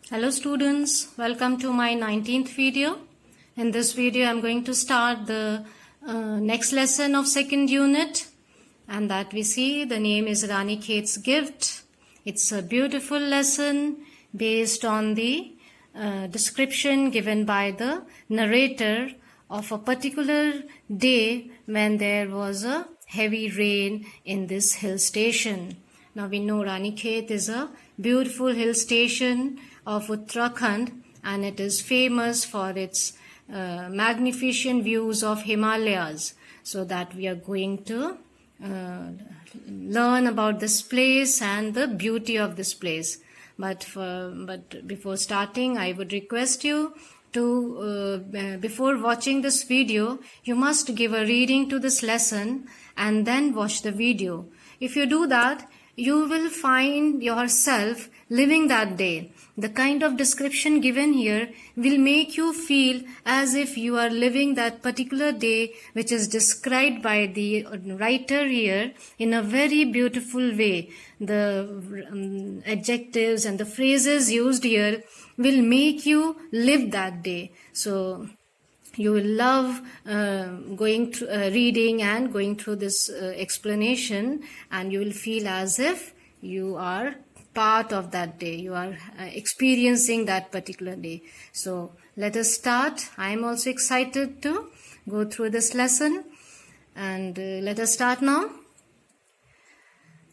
Hello students, welcome to my 19th video. In this video I'm going to start the next lesson of second unit, and that we see the name is Rani Khet's Gift. It's a beautiful lesson based on the description given by the narrator of a particular day when there was a heavy rain in this hill station. Now we know Rani Khet is a beautiful hill station of Uttarakhand, and it is famous for its magnificent views of Himalayas. So that we are going to learn about this place and the beauty of this place. But before starting, I would request you to before watching this video, you must give a reading to this lesson and then watch the video. If you do that, you will find yourself living that day. The kind of description given here will make you feel as if you are living that particular day which is described by the writer here in a very beautiful way. The adjectives and the phrases used here will make you live that day. So you will love going through reading and going through this explanation, and you will feel as if you are part of that day. You are experiencing that particular day. So let us start. I am also excited to go through this lesson, and let us start now.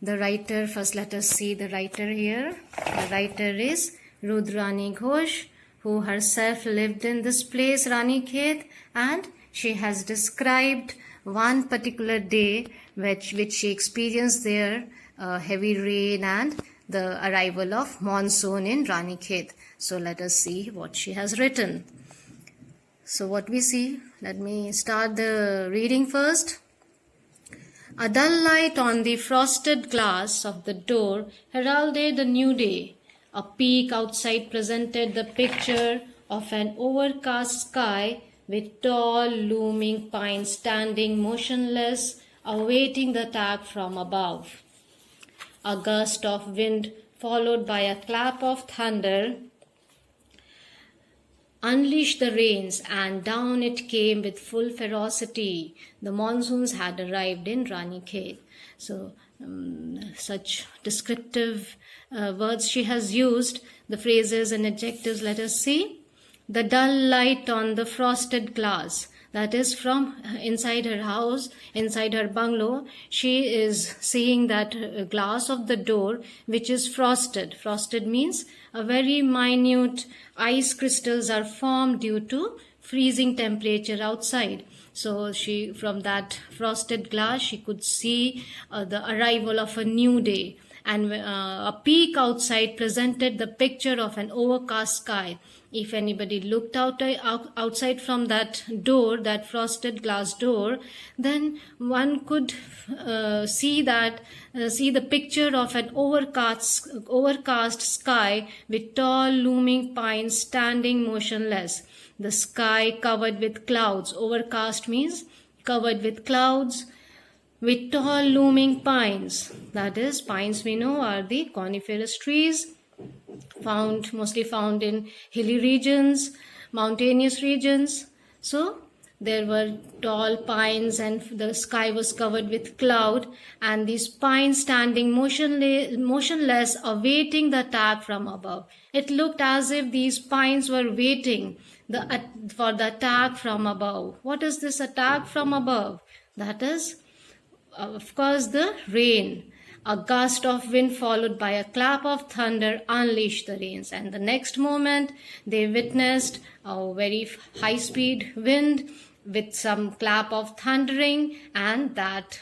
The writer, first let us see the writer here. The writer is Rudrani Ghosh, who herself lived in this place, Rani Khet, and she has described one particular day which she experienced there, heavy rain and the arrival of monsoon in Rani Khet. So let us see what she has written. So what we see, let me start the reading first. A dull light on the frosted glass of the door heralded a new day. A peak outside presented the picture of an overcast sky with tall looming pines standing motionless, awaiting the attack from above. A gust of wind followed by a clap of thunder unleashed the rains, and down it came with full ferocity. The monsoons had arrived in Rani Khet. So such descriptive words she has used, the phrases and adjectives, let us see. The dull light on the frosted glass, that is from inside her house, inside her bungalow, she is seeing that glass of the door which is frosted. Frosted means a very minute ice crystals are formed due to freezing temperature outside. So she, from that frosted glass, she could see the arrival of a new day. And a peak outside presented the picture of an overcast sky. If anybody looked outside from that door, that frosted glass door, then one could see the picture of an overcast sky with tall looming pines standing motionless. The sky covered with clouds. Overcast means covered with clouds, with tall looming pines. That is, pines we know are the coniferous trees mostly found in hilly regions, mountainous regions. So there were tall pines and the sky was covered with cloud, and these pines standing motionless awaiting the attack from above. It looked as if these pines were waiting for the attack from above. What is this attack from above? That is, of course, the rain. A gust of wind followed by a clap of thunder unleashed the rains, and the next moment they witnessed a very high-speed wind with some clap of thundering, and that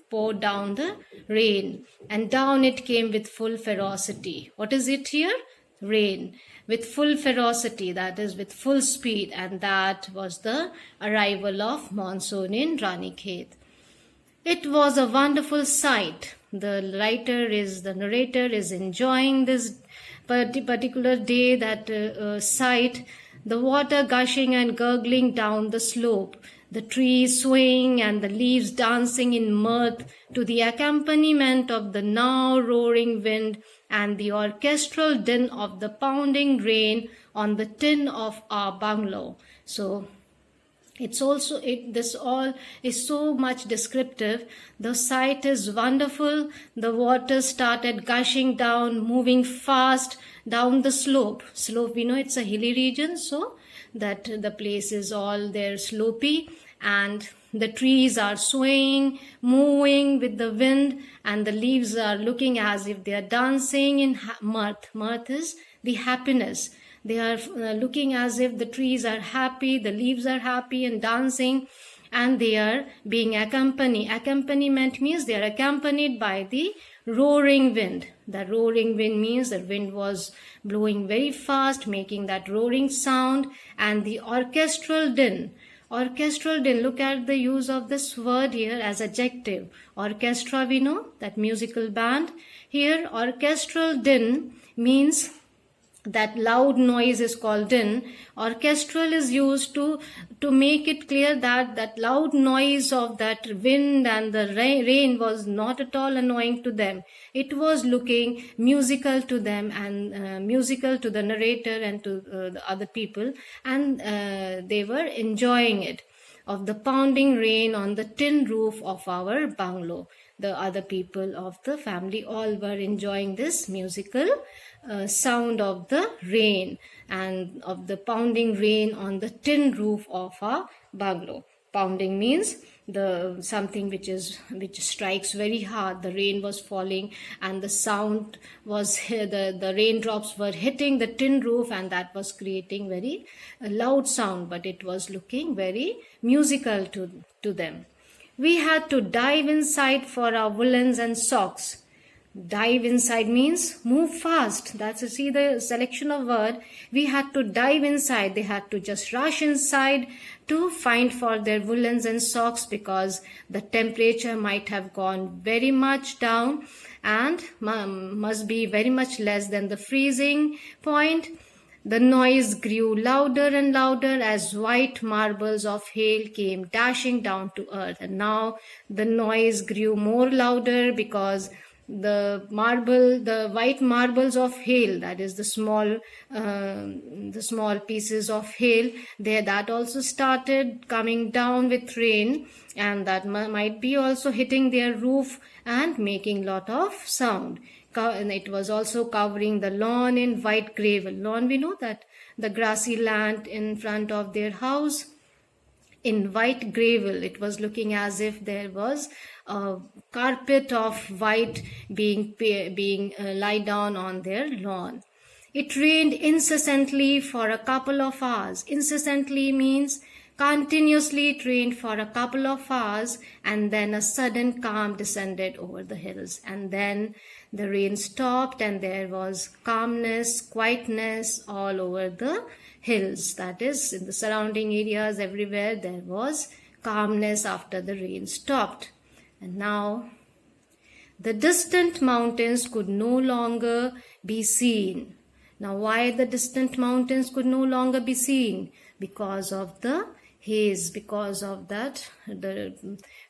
poured down the rain, and down it came with full ferocity. What is it here? Rain. With full ferocity, that is with full speed, and that was the arrival of monsoon in Rani Khet. It was a wonderful sight. The narrator is enjoying this particular day, that sight, the water gushing and gurgling down the slope, the trees swaying and the leaves dancing in mirth to the accompaniment of the now roaring wind and the orchestral din of the pounding rain on the tin of our bungalow. So this all is so much descriptive. The sight is wonderful. The water started gushing down, moving fast down the slope. We know it's a hilly region, so that the place is all there slopey, and the trees are swaying, moving with the wind, and the leaves are looking as if they are dancing in mirth. Mirth is the happiness. They are looking as if the trees are happy, the leaves are happy and dancing, and they are being accompanied. Accompaniment means they are accompanied by the roaring wind. The roaring wind means the wind was blowing very fast, making that roaring sound, and the orchestral din. Orchestral din, look at the use of this word here as adjective. Orchestra, we know, that musical band. Here, orchestral din means that loud noise is called din. Orchestral is used to make it clear that loud noise of that wind and the rain was not at all annoying to them. It was looking musical to them, and musical to the narrator and to the other people, and they were enjoying it. Of the pounding rain on the tin roof of our bungalow. The other people of the family all were enjoying this musical sound of the rain and of the pounding rain on the tin roof of our bungalow. Pounding means the something which strikes very hard. The rain was falling, and the sound was the raindrops were hitting the tin roof, and that was creating very loud sound, but it was looking very musical to them. We had to dive inside for our woolens and socks. Dive inside means move fast. See the selection of word. We had to dive inside. They had to just rush inside to find for their woolens and socks, because the temperature might have gone very much down and must be very much less than the freezing point. The noise grew louder and louder as white marbles of hail came dashing down to earth. And now the noise grew more louder because the white marbles of hail, that is the small pieces of hail, that also started coming down with rain, and that might be also hitting their roof and making lot of sound. And it was also covering the lawn in white gravel. Lawn, we know that the grassy land in front of their house in white gravel. It was looking as if there was a carpet of white being lie down on their lawn. It rained incessantly for a couple of hours. Incessantly means continuously it rained for a couple of hours, and then a sudden calm descended over the hills, and then the rain stopped and there was calmness, quietness all over the hills. That is, in the surrounding areas, everywhere there was calmness after the rain stopped. And now the distant mountains could no longer be seen. Now why the distant mountains could no longer be seen? Because of the haze, because of that the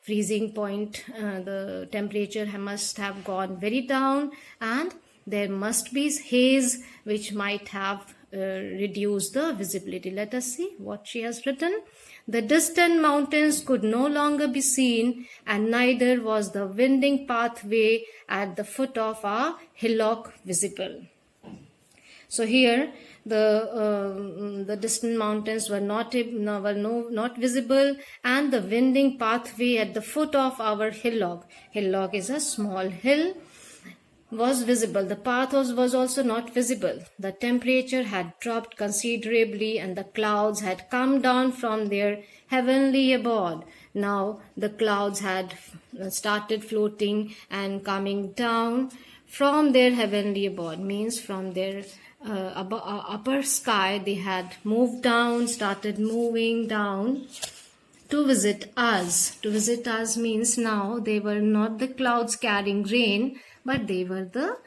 freezing point, the temperature must have gone very down, and there must be haze which might have reduced the visibility. Let us see what she has written. The distant mountains could no longer be seen, and neither was the winding pathway at the foot of our hillock visible. So here the distant mountains were not visible, and the winding pathway at the foot of our hillock is a small hill, was visible. The path was also not visible. The temperature had dropped considerably, and the clouds had come down from their heavenly abode. Now the clouds had started floating and coming down from their heavenly abode, means from their upper sky. They had moved down, started moving down to visit us. To visit us means now they were not the clouds carrying rain, but they were the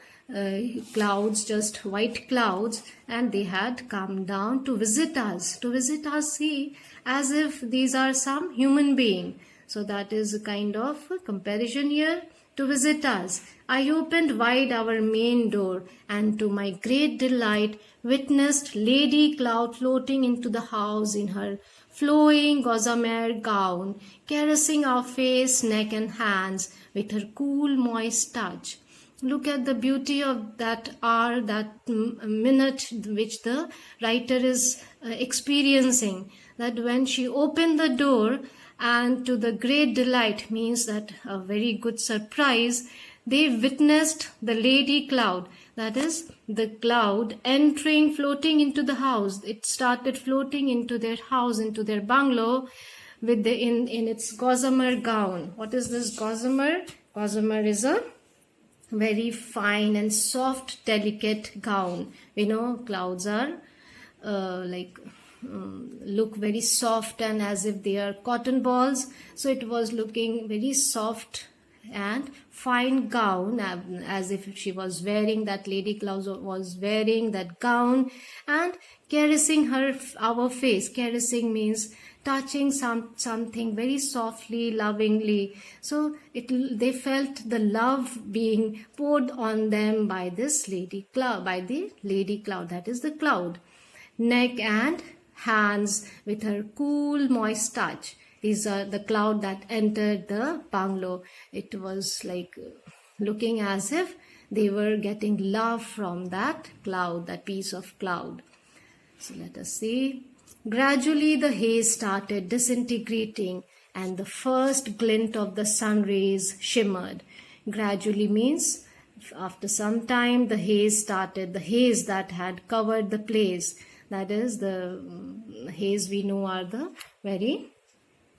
clouds, just white clouds, and they had come down to visit us. To visit us, see, as if these are some human being. So that is a kind of a comparison here. to visit us. I opened wide our main door, and to my great delight witnessed Lady Cloud floating into the house in her flowing gossamer gown, caressing our face, neck and hands with her cool, moist touch. Look at the beauty of that hour, that minute which the writer is experiencing. That when she opened the door, and to the great delight means that a very good surprise, they witnessed the Lady Cloud, that is the cloud entering, floating into the house. It started floating into their house, into their bungalow, with the in its gossamer gown. What is this gossamer? Gossamer is a very fine and soft, delicate gown. We know clouds are look very soft and as if they are cotton balls. So it was looking very soft and fine gown, as if she was wearing, that Lady Cloud was wearing that gown and caressing our face. Caressing means touching something very softly, lovingly. So they felt the love being poured on them by this Lady Cloud, by the Lady Cloud, that is the cloud. Neck and hands with her cool, moist touch. These are the cloud that entered the bungalow. It was like looking as if they were getting love from that cloud, that piece of cloud. So let us see. Gradually the haze started disintegrating and the first glint of the sun rays shimmered. Gradually means after some time the haze started, the haze that had covered the place. That is the haze we know are the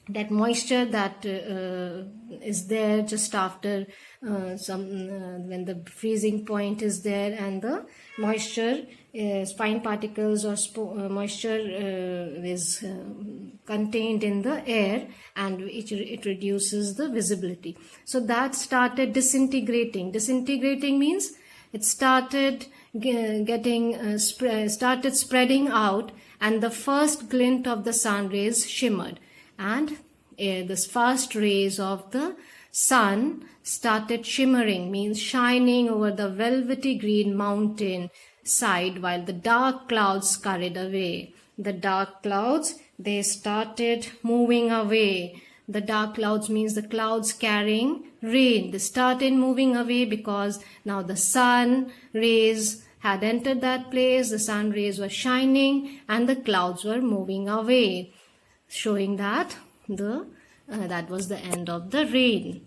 that moisture that is there just after when the freezing point is there, and the moisture, fine particles or moisture is contained in the air, and it reduces the visibility. So that started disintegrating. Disintegrating means it started started spreading out, and the first glint of the sun rays shimmered, and the first rays of the sun started shimmering, means shining over the velvety green mountain side, while the dark clouds scurried away. The dark clouds, they started moving away. The dark clouds means the clouds carrying rain. They started moving away because now the sun rays had entered that place. The sun rays were shining and the clouds were moving away, showing that that was the end of the rain.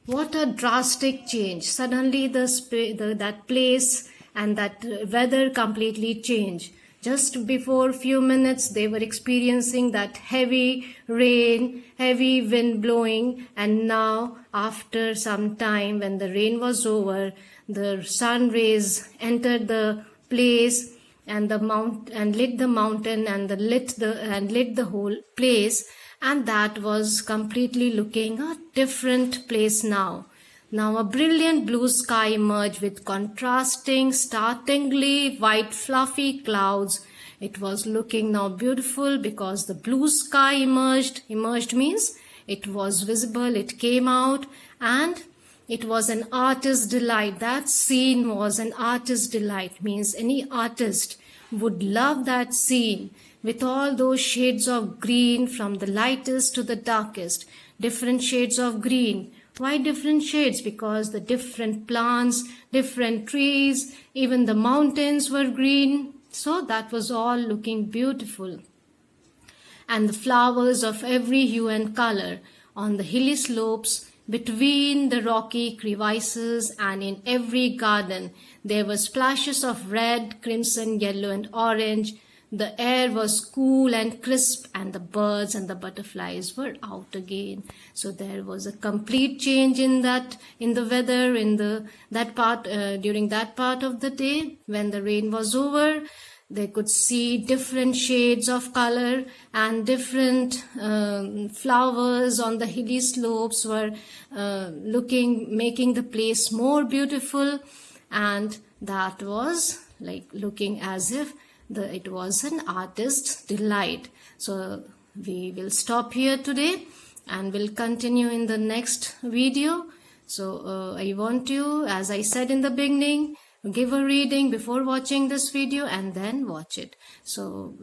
What a drastic change. Suddenly that place and that weather completely changed. Just before few minutes they were experiencing that heavy rain, heavy wind blowing, and now after some time when the rain was over, the sun rays entered the place and lit the mountain and lit the whole place, and that was completely looking a different place now. Now a brilliant blue sky emerged with contrasting, startlingly white fluffy clouds. It was looking now beautiful because the blue sky emerged. Emerged means it was visible, it came out, and it was an artist's delight. That scene was an artist's delight, means any artist would love that scene with all those shades of green, from the lightest to the darkest, different shades of green. Why different shades? Because the different plants, different trees, even the mountains were green. So that was all looking beautiful. And the flowers of every hue and color on the hilly slopes, between the rocky crevices, and in every garden there were splashes of red, crimson, yellow and orange. The air was cool and crisp, and the birds and the butterflies were out again. So there was a complete change in the weather, during that part of the day. When the rain was over, they could see different shades of color, and different flowers on the hilly slopes were making the place more beautiful, and that was like looking as if it was an artist's delight. So we will stop here today and we'll continue in the next video. So I want you, as I said in the beginning, give a reading before watching this video and then watch it. So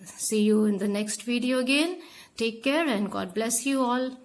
see you in the next video again. Take care and God bless you all.